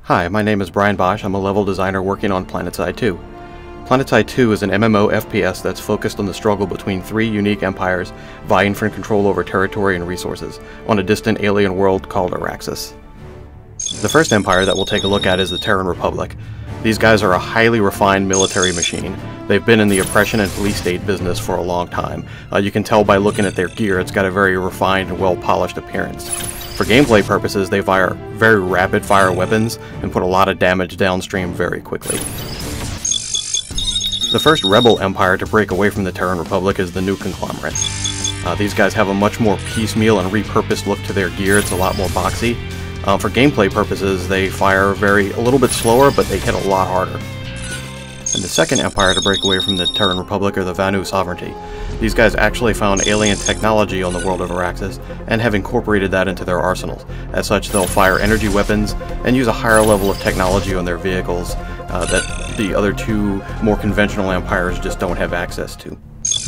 Hi, my name is Brian Bosch. I'm a level designer working on PlanetSide 2. PlanetSide 2 is an MMO FPS that's focused on the struggle between three unique empires vying for control over territory and resources on a distant alien world called Araxis. The first empire that we'll take a look at is the Terran Republic. These guys are a highly refined military machine. They've been in the oppression and police state business for a long time. You can tell by looking at their gear, it's got a very refined and well-polished appearance. For gameplay purposes, they fire very rapid-fire weapons and put a lot of damage downstream very quickly. The first rebel empire to break away from the Terran Republic is the New Conglomerate. These guys have a much more piecemeal and repurposed look to their gear. It's a lot more boxy. For gameplay purposes, they fire a little bit slower, but they hit a lot harder. And the second empire to break away from the Terran Republic are the Vanu Sovereignty. These guys actually found alien technology on the world of Araxis and have incorporated that into their arsenals. As such, they'll fire energy weapons and use a higher level of technology on their vehicles that the other two more conventional empires just don't have access to.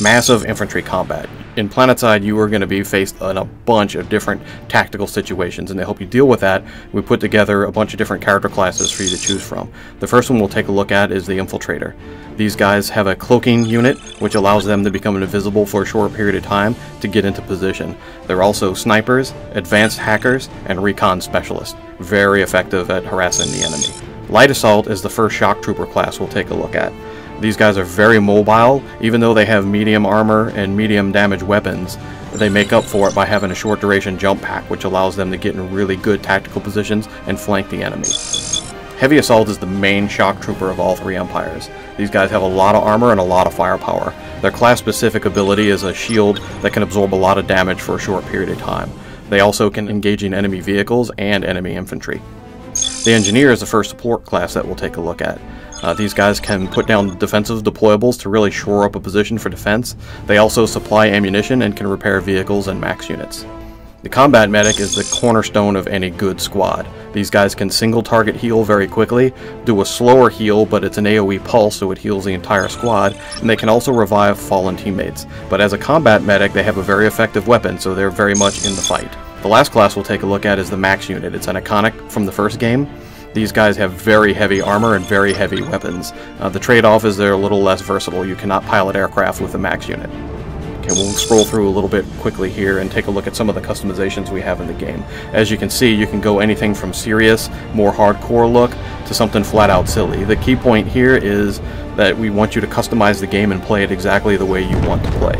Massive infantry combat. In PlanetSide, you are going to be faced in a bunch of different tactical situations, and to help you deal with that, we put together a bunch of different character classes for you to choose from. The first one we'll take a look at is the Infiltrator. These guys have a cloaking unit, which allows them to become invisible for a short period of time to get into position. They're also snipers, advanced hackers, and recon specialists. Very effective at harassing the enemy. Light Assault is the first shock trooper class we'll take a look at. These guys are very mobile. Even though they have medium armor and medium damage weapons, they make up for it by having a short duration jump pack, which allows them to get in really good tactical positions and flank the enemy. Heavy Assault is the main shock trooper of all three empires. These guys have a lot of armor and a lot of firepower. Their class-specific ability is a shield that can absorb a lot of damage for a short period of time. They also can engage in enemy vehicles and enemy infantry. The Engineer is the first support class that we'll take a look at. These guys can put down defensive deployables to really shore up a position for defense. They also supply ammunition and can repair vehicles and max units. The Combat Medic is the cornerstone of any good squad. These guys can single target heal very quickly, do a slower heal, but it's an AoE pulse, so it heals the entire squad, and they can also revive fallen teammates. But as a Combat Medic, they have a very effective weapon, so they're very much in the fight. The last class we'll take a look at is the Max Unit. It's an iconic from the first game. These guys have very heavy armor and very heavy weapons. The trade-off is they're a little less versatile. You cannot pilot aircraft with the Max Unit. Okay, we'll scroll through a little bit quickly here and take a look at some of the customizations we have in the game. As you can see, you can go anything from serious, more hardcore look, to something flat-out silly. The key point here is that we want you to customize the game and play it exactly the way you want to play.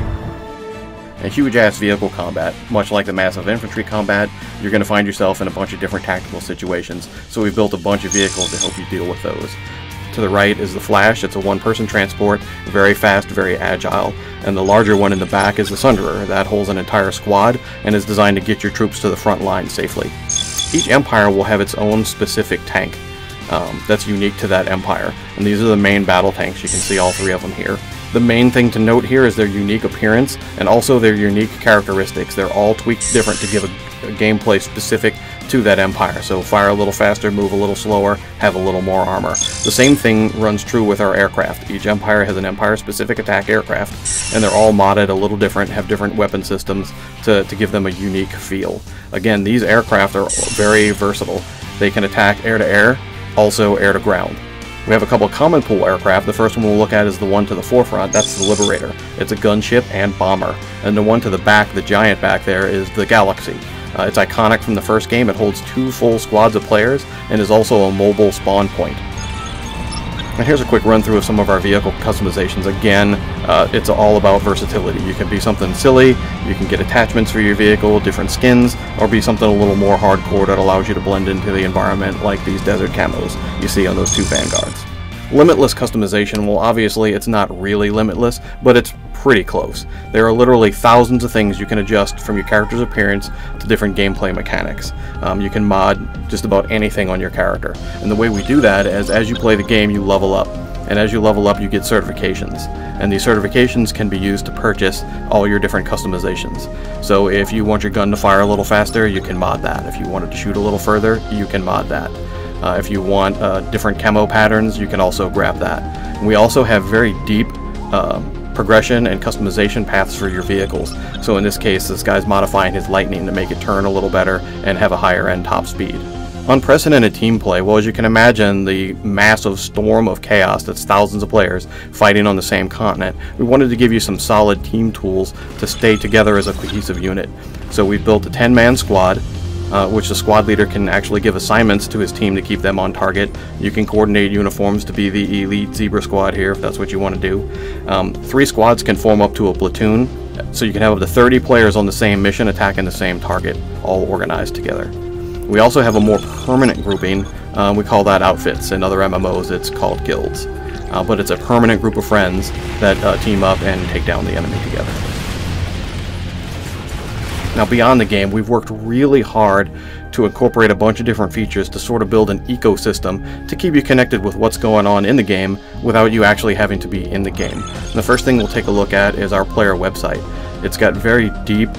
A huge-ass vehicle combat. Much like the massive infantry combat, you're going to find yourself in a bunch of different tactical situations, so we've built a bunch of vehicles to help you deal with those. To the right is the Flash. It's a one-person transport, very fast, very agile, and the larger one in the back is the Sunderer. That holds an entire squad and is designed to get your troops to the front line safely. Each empire will have its own specific tank that's unique to that empire, and these are the main battle tanks. You can see all three of them here. The main thing to note here is their unique appearance and also their unique characteristics. They're all tweaked different to give a gameplay specific to that empire. So fire a little faster, move a little slower, have a little more armor. The same thing runs true with our aircraft. Each empire has an empire-specific attack aircraft, and they're all modded a little different, have different weapon systems to give them a unique feel. Again, these aircraft are very versatile. They can attack air-to-air, also air-to-ground. We have a couple of common pool aircraft. The first one we'll look at is the one to the forefront. That's the Liberator. It's a gunship and bomber. And the one to the back, the giant back there, is the Galaxy. It's iconic from the first game. It holds 2 full squads of players and is also a mobile spawn point. And here's a quick run through of some of our vehicle customizations. Again, it's all about versatility. You can be something silly, you can get attachments for your vehicle, different skins, or be something a little more hardcore that allows you to blend into the environment like these desert camos you see on those 2 Vanguards. Limitless customization, well, obviously it's not really limitless, but it's pretty close. There are literally thousands of things you can adjust from your character's appearance to different gameplay mechanics. You can mod just about anything on your character. And the way we do that is as you play the game, you level up. And as you level up, you get certifications. And these certifications can be used to purchase all your different customizations. So if you want your gun to fire a little faster, you can mod that. If you want it to shoot a little further, you can mod that. If you want different camo patterns, you can also grab that. And we also have very deep progression and customization paths for your vehicles. So in this case, this guy's modifying his Lightning to make it turn a little better and have a higher end top speed. Unprecedented team play. Well, as you can imagine, the massive storm of chaos that's thousands of players fighting on the same continent, we wanted to give you some solid team tools to stay together as a cohesive unit. So we've built a 10-man squad, which the squad leader can actually give assignments to his team to keep them on target. You can coordinate uniforms to be the elite zebra squad here if that's what you want to do. 3 squads can form up to a platoon, so you can have up to 30 players on the same mission attacking the same target, all organized together. We also have a more permanent grouping. We call that outfits. In other MMOs it's called guilds. But it's a permanent group of friends that team up and take down the enemy together. Now beyond the game, we've worked really hard to incorporate a bunch of different features to sort of build an ecosystem to keep you connected with what's going on in the game without you actually having to be in the game. And the first thing we'll take a look at is our player website. It's got very deep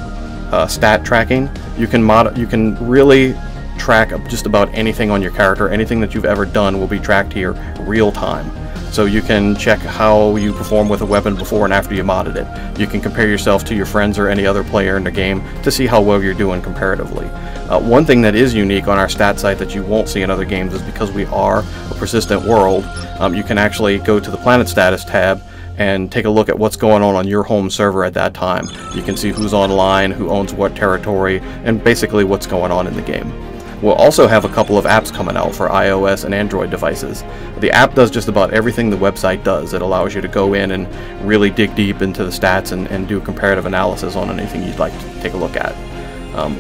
stat tracking. You can really track just about anything on your character. Anything that you've ever done will be tracked here real time. So you can check how you perform with a weapon before and after you modded it. You can compare yourself to your friends or any other player in the game to see how well you're doing comparatively. One thing that is unique on our stat site that you won't see in other games is because we are a persistent world, you can actually go to the Planet Status tab and take a look at what's going on your home server at that time. You can see who's online, who owns what territory, and basically what's going on in the game. We'll also have a couple of apps coming out for iOS and Android devices. The app does just about everything the website does. It allows you to go in and really dig deep into the stats and do comparative analysis on anything you'd like to take a look at.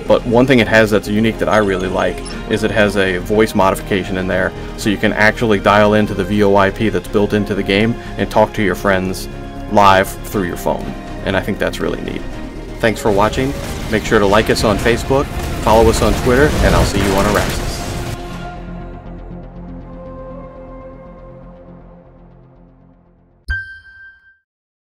But one thing it has that's unique that I really like is it has a voice modification in there, so you can actually dial into the VoIP that's built into the game and talk to your friends live through your phone. And I think that's really neat. Thanks for watching. Make sure to like us on Facebook, follow us on Twitter, and I'll see you on Arrest.